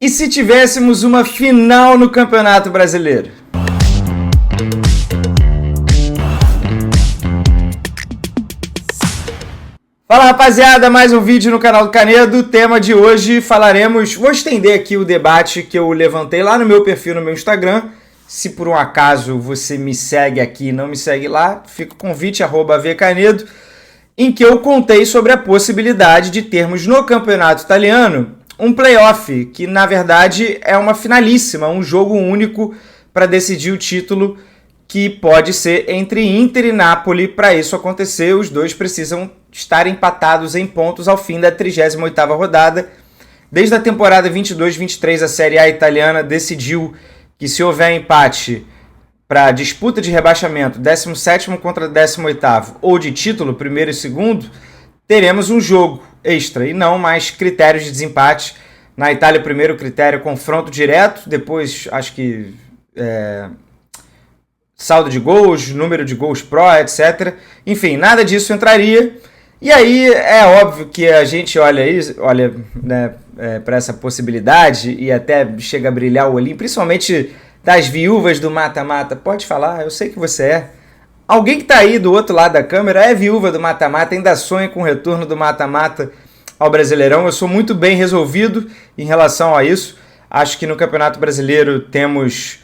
E se tivéssemos uma final no Campeonato Brasileiro? Fala, rapaziada, mais um vídeo no canal do Canedo. Tema de hoje vou estender aqui o debate que eu levantei lá no meu perfil no meu Instagram. Se por um acaso você me segue aqui e não me segue lá, fica o convite, @vcanedo, em que eu contei sobre a possibilidade de termos no Campeonato Italiano um playoff, que na verdade é uma finalíssima, um jogo único para decidir o título, que pode ser entre Inter e Napoli. Para isso acontecer, os dois precisam estar empatados em pontos ao fim da 38ª rodada. Desde a temporada 22-23, a Série A italiana decidiu que se houver empate para disputa de rebaixamento, 17º contra 18º, ou de título, primeiro e segundo, teremos um jogo extra e não mais critérios de desempate. Na Itália, o primeiro critério, confronto direto, depois acho que saldo de gols, número de gols pró, etc. Enfim, nada disso entraria. E aí é óbvio que a gente olha para essa possibilidade e até chega a brilhar o olhinho, principalmente das viúvas do mata-mata. Pode falar, eu sei que você é. Alguém que está aí do outro lado da câmera é viúva do mata-mata, ainda sonha com o retorno do mata-mata ao Brasileirão. Eu sou muito bem resolvido em relação a isso. Acho que no Campeonato Brasileiro temos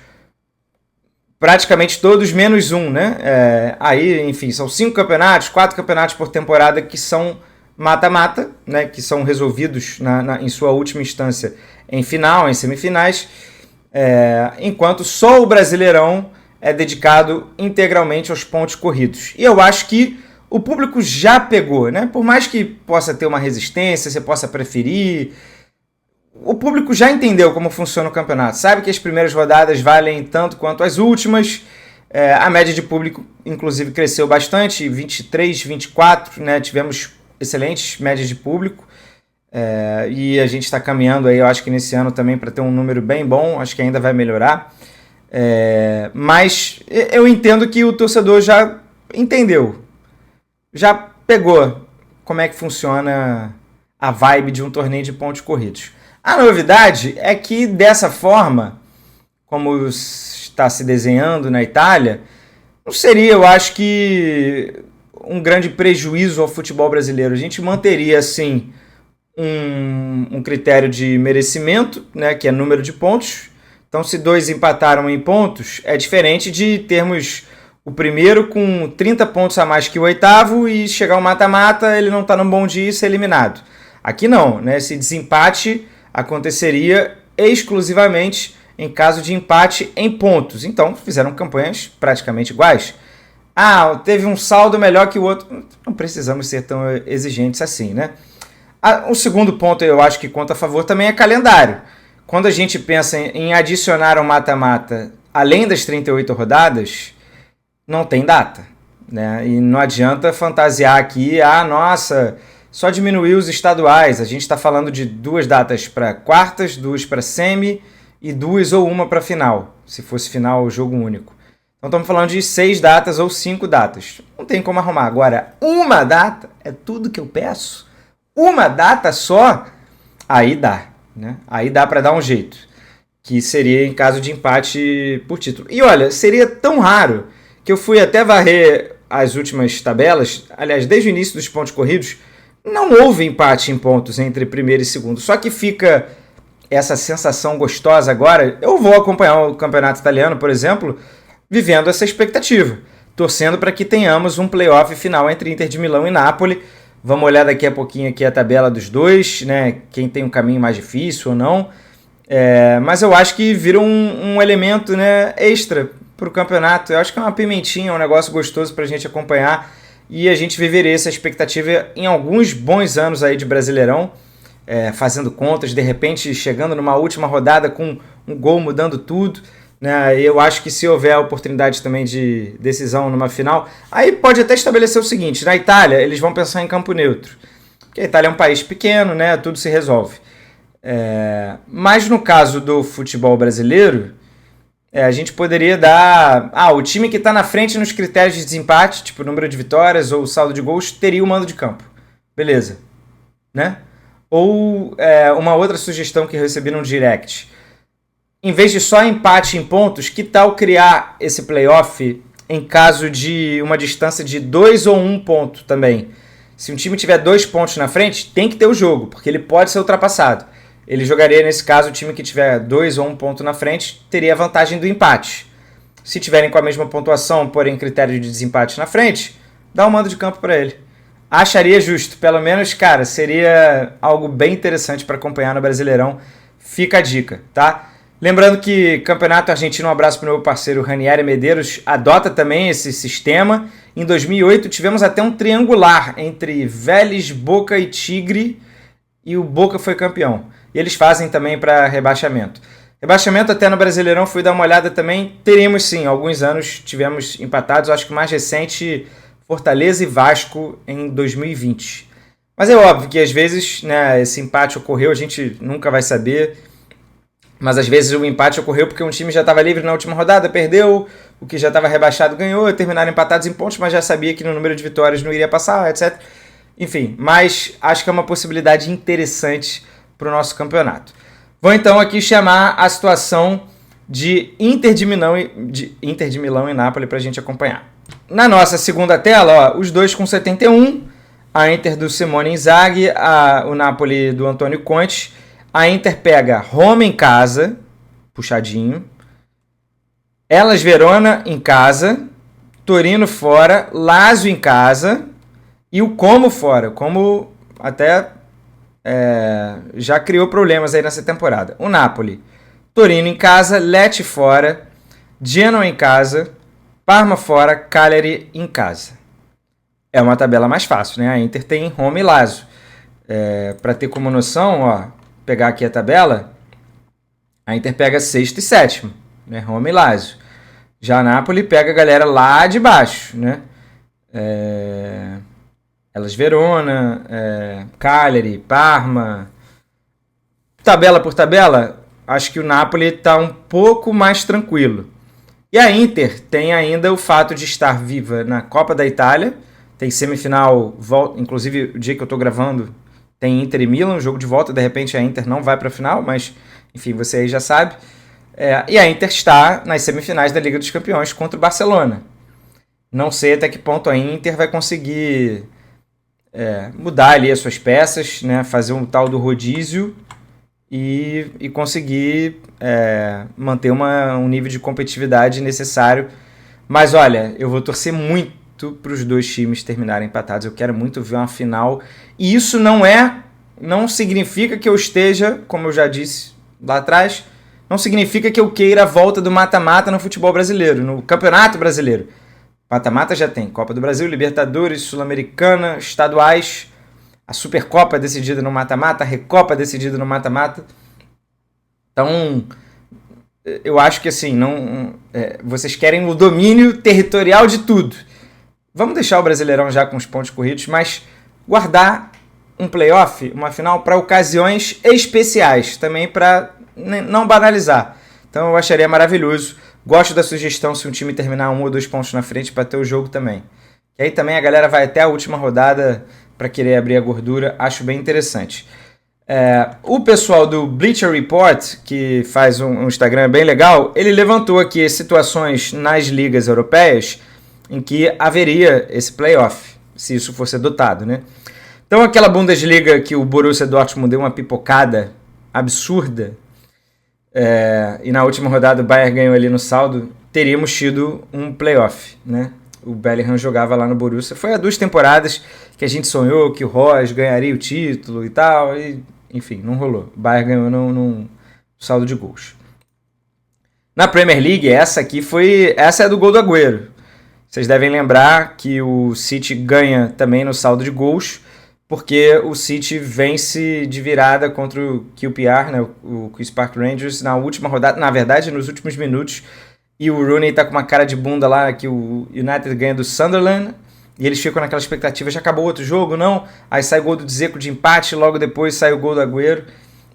praticamente todos menos um, né? Aí, enfim, são 5 campeonatos, 4 campeonatos por temporada que são mata-mata, né? Que são resolvidos em sua última instância em final, em semifinais, enquanto só o Brasileirão é dedicado integralmente aos pontos corridos. E eu acho que o público já pegou, né? Por mais que possa ter uma resistência, você possa preferir, o público já entendeu como funciona o campeonato. Sabe que as primeiras rodadas valem tanto quanto as últimas. A média de público, inclusive, cresceu bastante, 23, 24, né? Tivemos excelentes médias de público. E a gente está caminhando aí, eu acho que nesse ano também, para ter um número bem bom. Acho que ainda vai melhorar. Mas eu entendo que o torcedor já entendeu, já pegou como é que funciona a vibe de um torneio de pontos corridos. A novidade é que dessa forma, como está se desenhando na Itália, não seria, eu acho que, um grande prejuízo ao futebol brasileiro. A gente manteria, assim, um critério de merecimento, né, que é número de pontos. Então, se dois empataram em pontos, é diferente de termos o primeiro com 30 pontos a mais que o oitavo e chegar ao mata-mata, ele não está num bom dia e ser eliminado. Aqui não, né? Esse desempate aconteceria exclusivamente em caso de empate em pontos. Então, fizeram campanhas praticamente iguais. Teve um saldo melhor que o outro. Não precisamos ser tão exigentes assim, né? O segundo ponto, eu acho que conta a favor também, é calendário. Quando a gente pensa em adicionar um mata-mata além das 38 rodadas, não tem data, né? E não adianta fantasiar aqui, nossa, só diminuiu os estaduais. A gente está falando de 2 datas para quartas, 2 para semi e 2 ou 1 para final, se fosse final jogo único. Então estamos falando de 6 datas ou 5 datas. Não tem como arrumar. Agora, uma data é tudo que eu peço. Uma data só, aí dá. Né? Aí dá para dar um jeito, que seria em caso de empate por título. E olha, seria tão raro que eu fui até varrer as últimas tabelas. Aliás, desde o início dos pontos corridos, não houve empate em pontos entre primeiro e segundo. Só que fica essa sensação gostosa agora. Eu vou acompanhar o campeonato italiano, por exemplo, vivendo essa expectativa, torcendo para que tenhamos um playoff final entre Inter de Milão e Napoli. Vamos olhar daqui a pouquinho aqui a tabela dos dois, né? Quem tem um caminho mais difícil ou não. Mas eu acho que vira um elemento, né, extra para o campeonato. Eu acho que é uma pimentinha, um negócio gostoso para a gente acompanhar. E a gente viveria essa expectativa em alguns bons anos aí de Brasileirão, fazendo contas, de repente chegando numa última rodada com um gol mudando tudo. Né? Eu acho que se houver a oportunidade também de decisão numa final, aí pode até estabelecer o seguinte: na Itália eles vão pensar em campo neutro, porque a Itália é um país pequeno, né? Tudo se resolve. Mas no caso do futebol brasileiro, a gente poderia dar... o time que está na frente nos critérios de desempate, tipo número de vitórias ou saldo de gols, teria o mando de campo. Beleza. Né? Ou uma outra sugestão que eu recebi no direct. Em vez de só empate em pontos, que tal criar esse playoff em caso de uma distância de 2 ou 1 ponto também? Se um time tiver 2 pontos na frente, tem que ter o jogo, porque ele pode ser ultrapassado. Ele jogaria, nesse caso, o time que tiver 2 ou 1 ponto na frente teria a vantagem do empate. Se tiverem com a mesma pontuação, porém critério de desempate na frente, dá um mando de campo para ele. Acharia justo, pelo menos, cara, seria algo bem interessante para acompanhar no Brasileirão. Fica a dica, tá? Lembrando que Campeonato Argentino, um abraço para o meu parceiro Ranieri Medeiros, adota também esse sistema. Em 2008 tivemos até um triangular entre Vélez, Boca e Tigre, e o Boca foi campeão. E eles fazem também para rebaixamento. Rebaixamento até no Brasileirão, fui dar uma olhada também. Teremos sim, alguns anos tivemos empatados. Acho que o mais recente, Fortaleza e Vasco em 2020. Mas é óbvio que às vezes, né, esse empate ocorreu, a gente nunca vai saber. Mas às vezes o empate ocorreu porque um time já estava livre na última rodada, perdeu, o que já estava rebaixado ganhou, terminaram empatados em pontos, mas já sabia que no número de vitórias não iria passar, etc. Enfim, mas acho que é uma possibilidade interessante para o nosso campeonato. Vou então aqui chamar a situação de Inter de Milão e Napoli para a gente acompanhar. Na nossa segunda tela, ó, os dois com 71, a Inter do Simone Inzaghi, o Napoli do Antônio Conte. A Inter pega Roma em casa, puxadinho, Hellas Verona em casa, Torino fora, Lazio em casa e o Como fora. Como até já criou problemas aí nessa temporada. O Napoli, Torino em casa, Lecce fora, Genoa em casa, Parma fora, Cagliari em casa. É uma tabela mais fácil, né? A Inter tem Roma e Lazio. Para ter como noção, ó, pegar aqui a tabela, a Inter pega sexto e sétimo, né? Roma e Lazio. Já a Napoli pega a galera lá de baixo, né? Hellas Verona, Cagliari, Parma. Tabela por tabela, acho que o Napoli está um pouco mais tranquilo. E a Inter tem ainda o fato de estar viva na Copa da Itália, tem semifinal, inclusive o dia que eu estou gravando, tem Inter e Milan, jogo de volta, de repente a Inter não vai para a final, mas enfim, você aí já sabe. E a Inter está nas semifinais da Liga dos Campeões contra o Barcelona. Não sei até que ponto a Inter vai conseguir mudar ali as suas peças, né, fazer um tal do rodízio e conseguir manter um nível de competitividade necessário. Mas olha, eu vou torcer muito para os dois times terminarem empatados. Eu quero muito ver uma final. E isso não significa que eu esteja, como eu já disse lá atrás, não significa que eu queira a volta do mata-mata no futebol brasileiro, no Campeonato Brasileiro. Mata-mata já tem Copa do Brasil, Libertadores, Sul-Americana, estaduais. A Supercopa é decidida no mata-mata, a Recopa é decidida no mata-mata. Então, eu acho que assim, vocês querem o domínio territorial de tudo. Vamos deixar o Brasileirão já com os pontos corridos, mas guardar um playoff, uma final, para ocasiões especiais, também para não banalizar. Então eu acharia maravilhoso. Gosto da sugestão se um time terminar 1 ou 2 pontos na frente para ter o jogo também. E aí também a galera vai até a última rodada para querer abrir a gordura, acho bem interessante. O pessoal do Bleacher Report, que faz um Instagram bem legal, ele levantou aqui situações nas ligas europeias em que haveria esse playoff, se isso fosse adotado, né? Então aquela Bundesliga que o Borussia Dortmund deu uma pipocada absurda, e na última rodada o Bayern ganhou ali no saldo, teríamos tido um playoff, né? O Bellingham jogava lá no Borussia. Foi há 2 temporadas que a gente sonhou que o Royce ganharia o título e tal, e enfim, não rolou. O Bayern ganhou num saldo de gols. Na Premier League, essa é do gol do Agüero. Vocês devem lembrar que o City ganha também no saldo de gols, porque o City vence de virada contra o QPR, né, o Queen's Park Rangers, na última rodada, na verdade, nos últimos minutos, e o Rooney tá com uma cara de bunda lá, que o United ganha do Sunderland, e eles ficam naquela expectativa, já acabou outro jogo, não? Aí sai o gol do Dzeko de empate, logo depois sai o gol do Agüero,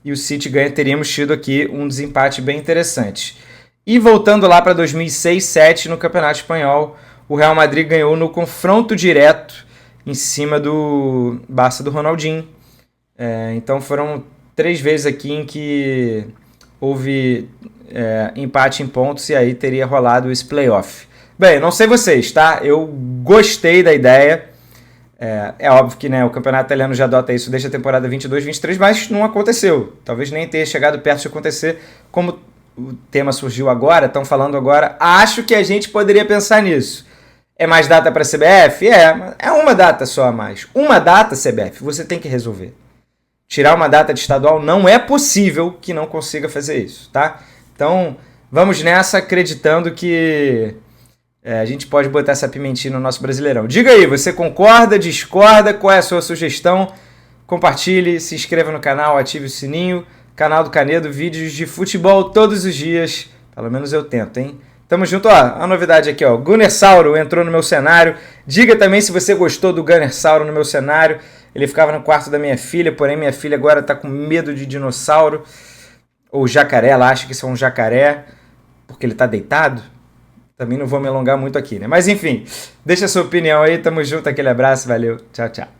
e o City ganha, teríamos tido aqui um desempate bem interessante. E voltando lá para 2006-07 no Campeonato Espanhol, o Real Madrid ganhou no confronto direto em cima do Barça do Ronaldinho. Então foram 3 vezes aqui em que houve empate em pontos e aí teria rolado esse playoff. Bem, não sei vocês, tá? Eu gostei da ideia. É óbvio que, né, o campeonato italiano já adota isso desde a temporada 22-23, mas não aconteceu. Talvez nem tenha chegado perto de acontecer. Como o tema surgiu agora, estão falando agora, acho que a gente poderia pensar nisso. É mais data para a CBF? É uma data só a mais. Uma data, CBF, você tem que resolver. Tirar uma data de estadual não é possível que não consiga fazer isso, tá? Então, vamos nessa acreditando que a gente pode botar essa pimentinha no nosso Brasileirão. Diga aí, você concorda, discorda? Qual é a sua sugestão? Compartilhe, se inscreva no canal, ative o sininho. Canal do Canedo, vídeos de futebol todos os dias. Pelo menos eu tento, hein? Tamo junto, ó. A novidade aqui, ó. Gunnar Sauro entrou no meu cenário. Diga também se você gostou do Gunnar Sauro no meu cenário. Ele ficava no quarto da minha filha, porém minha filha agora tá com medo de dinossauro. Ou jacaré, ela acha que isso é um jacaré, porque ele tá deitado. Também não vou me alongar muito aqui, né? Mas enfim, deixa a sua opinião aí. Tamo junto, aquele abraço, valeu. Tchau, tchau.